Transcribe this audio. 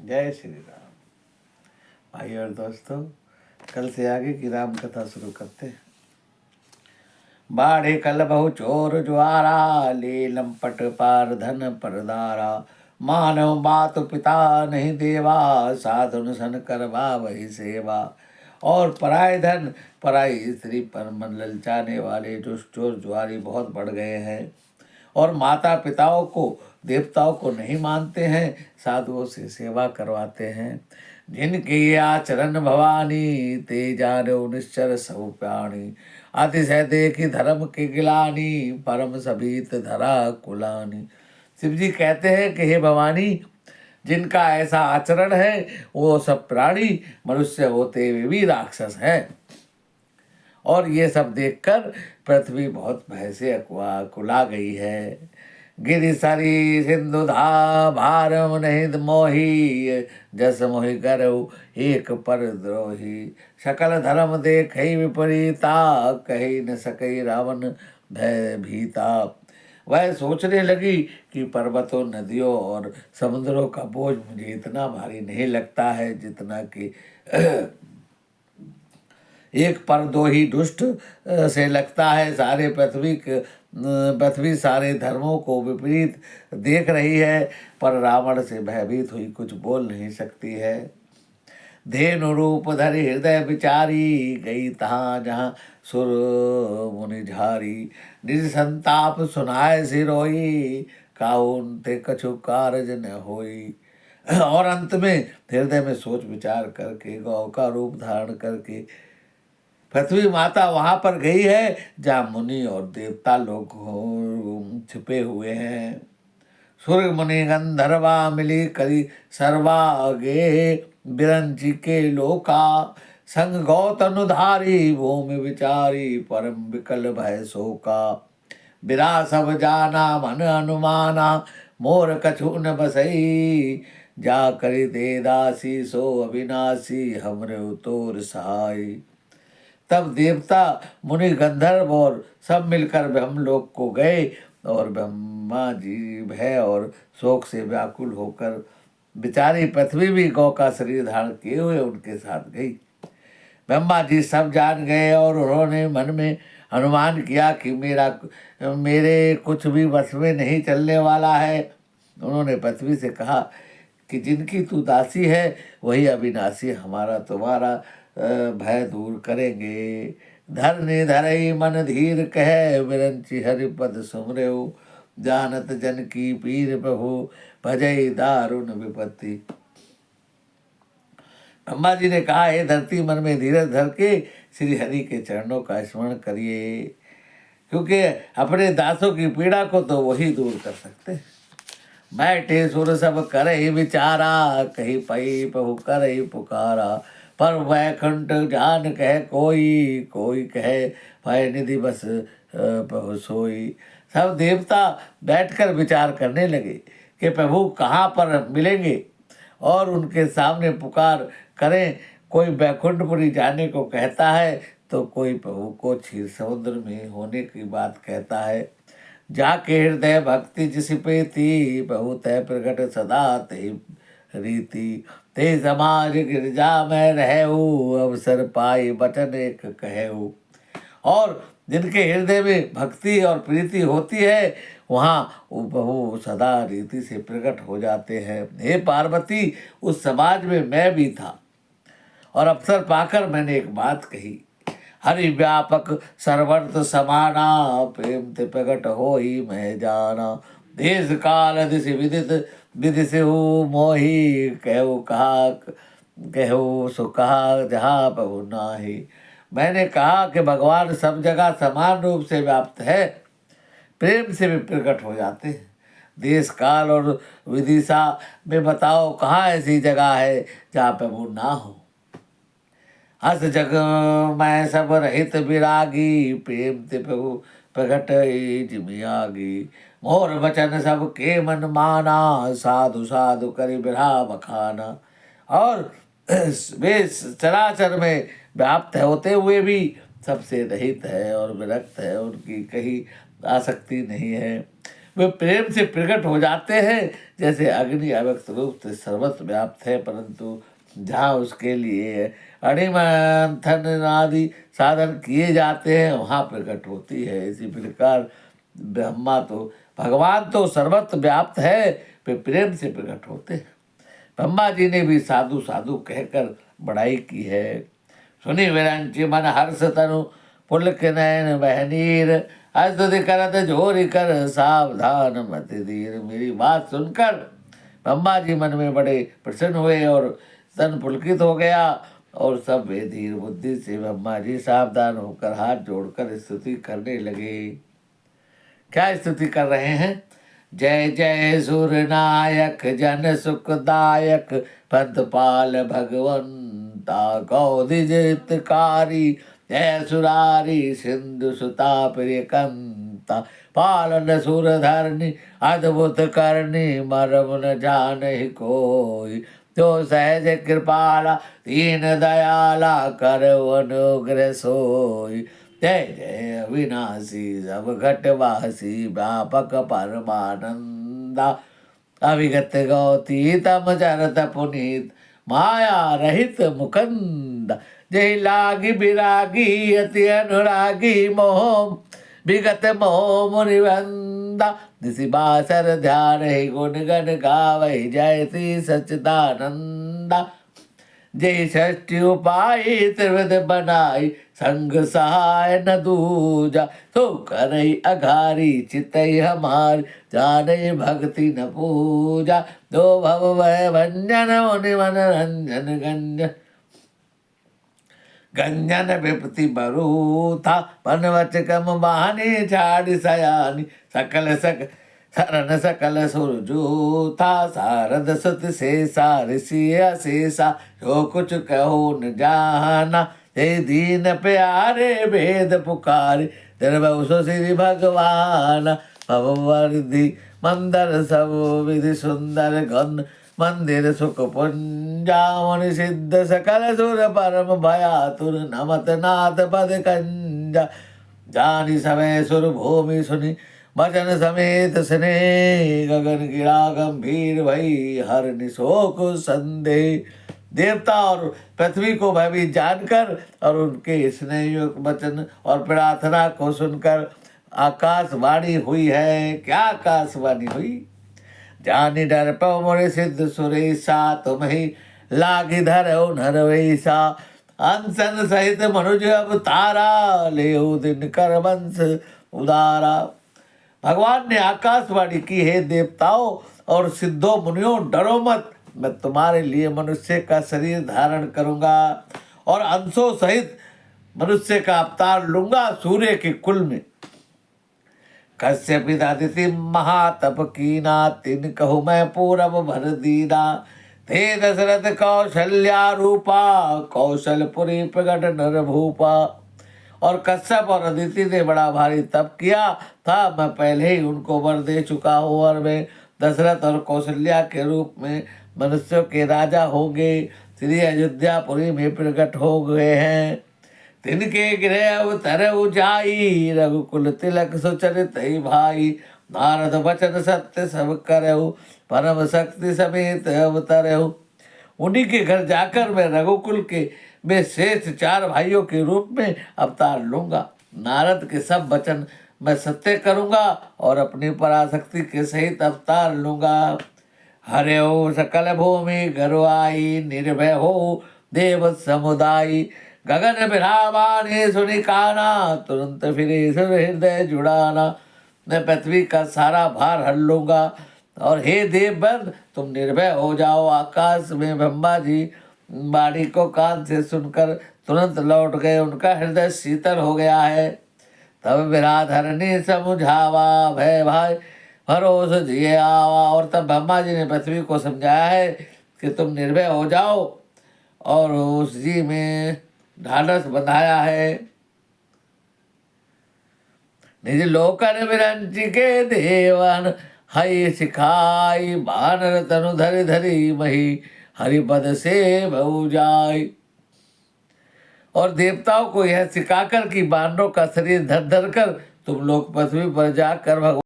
जय श्री राम। भाई और दोस्तों, कल से आगे की राम कथा शुरू करते हैं। बाढ़े कल बहु चोर ज्वारा, ले लंपट पार धन परदारा। मानव मातु पिता नहीं देवा, साधुन सन करवा वही सेवा। और पराय धन पराई स्त्री पर मन ललचाने वाले दुष्ट चोर जुआरी बहुत बढ़ गए हैं। और माता पिताओं को देवताओं को नहीं मानते हैं, साधुओं से सेवा करवाते हैं। जिनके ये आचरण भवानी, ते जानो निश्चर सब प्राणी। अतिशय देखी धर्म की गिलानी, परम सभीत धरा कुलानी। शिव जी कहते हैं कि हे भवानी, जिनका ऐसा आचरण है वो सब प्राणी मनुष्य होते हुए भी राक्षस है। और ये सब देखकर पृथ्वी बहुत भय से कुला गई है। गिरि सरी सिंधु धा भार नहीं मोही, जस मोहि करऊ एक पर द्रोही। सकल धर्म देख विपरीता, कही न सकई रावण भय भीता। वह सोचने लगी कि पर्वतों नदियों और समुद्रों का बोझ मुझे इतना भारी नहीं लगता है जितना कि एक पर दो ही दुष्ट से लगता है। सारे पृथ्वी सारे धर्मों को विपरीत देख रही है, पर रावण से भयभीत हुई कुछ बोल नहीं सकती है। धेनु रूप धरि हृदय विचारी, गई तहाँ जहाँ सुर मुनि झारी। निज संताप सुनाए सिरोई, काउन ते कछु कारज न होई। और अंत में हृदय में सोच विचार करके गौ का रूप धारण करके पृथ्वी माता वहां पर गई है जहाँ मुनि और देवता लोग छिपे हुए हैं। स्वर्ग मुनि गंधर्वा मिली करी सर्वा गे, बिरंची के लोका। संग गौतनुधारी भूमि विचारी, परम विकल भय शोका। बिरा सब जाना मन अनुमाना, मोर कछु न बसई। जा करी दे दासी सो अविनाशी, हमरे उतोर सहाय। तब देवता मुनि गंधर्व और सब मिलकर ब्रह्मलोक को गए, और ब्रह्मा जी भय और शोक से व्याकुल होकर बेचारी पृथ्वी भी गौ का शरीर धारण किए हुए उनके साथ गई। ब्रह्मा जी सब जान गए और उन्होंने मन में अनुमान किया कि मेरे कुछ भी वश में नहीं चलने वाला है। उन्होंने पृथ्वी से कहा कि जिनकी तू दासी है वही अविनाशी हमारा तुम्हारा भय दूर करेंगे। धरने धरई मन धीर कह, विरंचि हरिपद सुमरेऊ। जानत जन की पीर प्रभु, भजई दारुण विपत्ति। ब्रह्मा जी ने कहा, हे धरती, मन में धीरज धर के श्री हरि के चरणों का स्मरण करिए, क्योंकि अपने दासों की पीड़ा को तो वही दूर कर सकते। बैठे सुर सब करे विचारा, कही पई प्रभु करे पुकारा। पर वैकुंठ जान कह कोई, कोई कहे भय निधि बस प्रभु सोई। सब देवता बैठकर विचार करने लगे कि प्रभु कहाँ पर मिलेंगे और उनके सामने पुकार करें। कोई वैकुंठपुरी जाने को कहता है तो कोई प्रभु को क्षीर समुद्र में होने की बात कहता है। जाके हृदय भक्ति जिस पेती, प्रभु तय प्रकट सदा ते रीति। ते समाज गिरजा में रहू, अवसर पाई बचन एक कहू। और जिनके हृदय में भक्ति और प्रीति होती है वहाँ प्रभु सदा रीति से प्रकट हो जाते हैं। हे पार्वती, उस समाज में मैं भी था और अवसर पाकर मैंने एक बात कही। हरि व्यापक सर्वर्थ समाना, प्रेम ते प्रकट हो ही मैं जाना। देश काल दिश विदित विधि से हो मोही, कहो सो कहा जहाँ प्रभु नाही। मैंने कहा कि भगवान सब जगह समान रूप से व्याप्त है, प्रेम से भी प्रकट हो जाते हैं। देश काल और विदिशा में बताओ कहाँ ऐसी जगह है जहाँ प्रभु ना हो। हस जग मैं सब रहित विरागी, प्रेम ते प्रभु प्रगट जिमियागी। मोर वचन सब के मन माना, साधु साधु करि बिरहा बखाना। और वे चराचर में व्याप्त होते हुए भी सबसे रहित है और विरक्त है, उनकी कहीं आसक्ति नहीं है। वे प्रेम से प्रकट हो जाते हैं। जैसे अग्नि अव्यक्त रूप से सर्वत्र व्याप्त है, परंतु जहाँ उसके लिए अणिमंथन आदि साधन किए जाते हैं वहाँ प्रकट होती है। इसी प्रकार ब्रह्मा तो भगवान तो सर्वत्र व्याप्त है, वे प्रेम से प्रकट होते हैं। ब्रह्मा जी ने भी साधु साधु कहकर बड़ाई की है। सुनी विरंची मन हर्ष तनु पुलक नयन बहनीर, स्तुति करत जोरी कर सावधान मत धीर। मेरी बात सुनकर ब्रह्मा जी मन में बड़े प्रसन्न हुए और तन पुलकित हो गया, और सब वे धीर बुद्धि से ब्रह्मा जी सावधान होकर हाथ जोड़कर स्तुति करने लगे। क्या स्तुति कर रहे हैं? जय जय सुरनायक जन सुखदायक, पंथपाल भगवंता गौदिजितकारी, जय सुरारी सिंधु सुता प्रियकंता, पालन सुरधरणी अद्भुत करनी, मरम न जानहि कोई, जो सहज कृपाला दीन दयाला, कर अनुग्रह सोई। जय जय अविनाशी सब घटवासी, व्यापक परमानंदा, अविगत गौतीतम चरत पुनीत, माया रहित मुकंद। जय लागी बिरागी अति अनुरागी, मोह विगत मोह मुनिवंदा, निसि बासर ध्यान ही गुण गण गावहि, जय श्री सच्चिदानंदा। जय षष्ठी उपाय त्रिविध बनाई, संग सहाय न दूजा, तो करई अघारी चितई हमारी, जाने भक्ति न पूजा। दो भव वह भंजन मुनि मन रंजन गंजन, गंजन विपति बरू था, पनवच कम बहानी छाड़ी सयानी, सकल सक शरण सकल सुरजू था, सारद सत शेषा ऋषि अशेषा, जो कुछ कहो न जाना, हे दीन प्यारे भेद पुकारे, निर्भव श्री भगवान। भववर्धि मंदर सब विधि सुंदर गण, मंदिर सुख पुंजा, मुनि सिद्ध सकल सुर परम भयातुर, नमत नाथ पद कंजा। जानी समय सुर भूमि सुनी, वचन समेत स्नेह, गगन गिरा गंभीर भई, हर निशोक संदेह। देवता और पृथ्वी को भयभीत जानकर और उनके स्नेहयुक्त वचन और प्रार्थना को सुनकर आकाशवाणी हुई है। क्या आकाशवाणी हुई? जानी डर पव मोरे सिद्ध सुरेशा, तुम ही लागी धरो नरवेशा, अंसन सहित मनुज अवतारा, ले दिन कर वंश उदारा। भगवान ने आकाशवाणी की, है देवताओं और सिद्धों मुनियों, डरो मत, मैं तुम्हारे लिए मनुष्य का शरीर धारण करूंगा और अंशों सहित मनुष्य का अवतार लूंगा सूर्य के कुल में। कश्यप आदिति महातप कीना, तिन कहूँ मैं पूरब भर दीना, थे दशरथ कौशल्या रूपा, कौशलपुरी प्रगट नर भूपा। और कश्यप और अदिति ने बड़ा भारी तप किया था, मैं पहले ही उनको वर दे चुका हूँ, और वे दशरथ और कौशल्या के रूप में मनुष्यों के राजा होंगे, श्री अयोध्यापुरी में प्रकट हो गए हैं। तिनके गृह अवतर उजाई, रघुकुल तिलक सुचरित ही भाई, नारद वचन सत्य सब करहु, परम शक्ति समेत अवतरहु। उन्हीं के घर जाकर मैं रघुकुल के में श्रेष्ठ 4 भाइयों के रूप में अवतार लूंगा। नारद के सब वचन मैं सत्य करूंगा और अपनी पराशक्ति के सहित अवतार लूंगा। हरे हो सकल भूमि गरुआई, निर्भय हो देव समुदायी, गगन बिरावाने सुनि काना, तुरंत फिरे सुर हृदय जुड़ाना। मैं पृथ्वी का सारा भार हर लूंगा, और हे देवबंद तुम निर्भय हो जाओ। आकाश में ब्रह्मा जी वाणी को कान से सुनकर तुरंत लौट गए, उनका हृदय शीतल हो गया है। तब विराधरणी समझावा, भय भाई भरोस जिए आवा। और तब ब्रह्मा जी ने पृथ्वी को समझाया है कि तुम निर्भय हो जाओ, और उस जी में ढाढ़स बंधाया है। निज लोकन विरंची के देवन, हई सिखाई बानर तनु धरि धरि मही, हरिपद से बहु जाय। और देवताओं को यह सिखाकर कि बानरों का शरीर धर धर कर तुम लोग पृथ्वी पर जाकर भगवान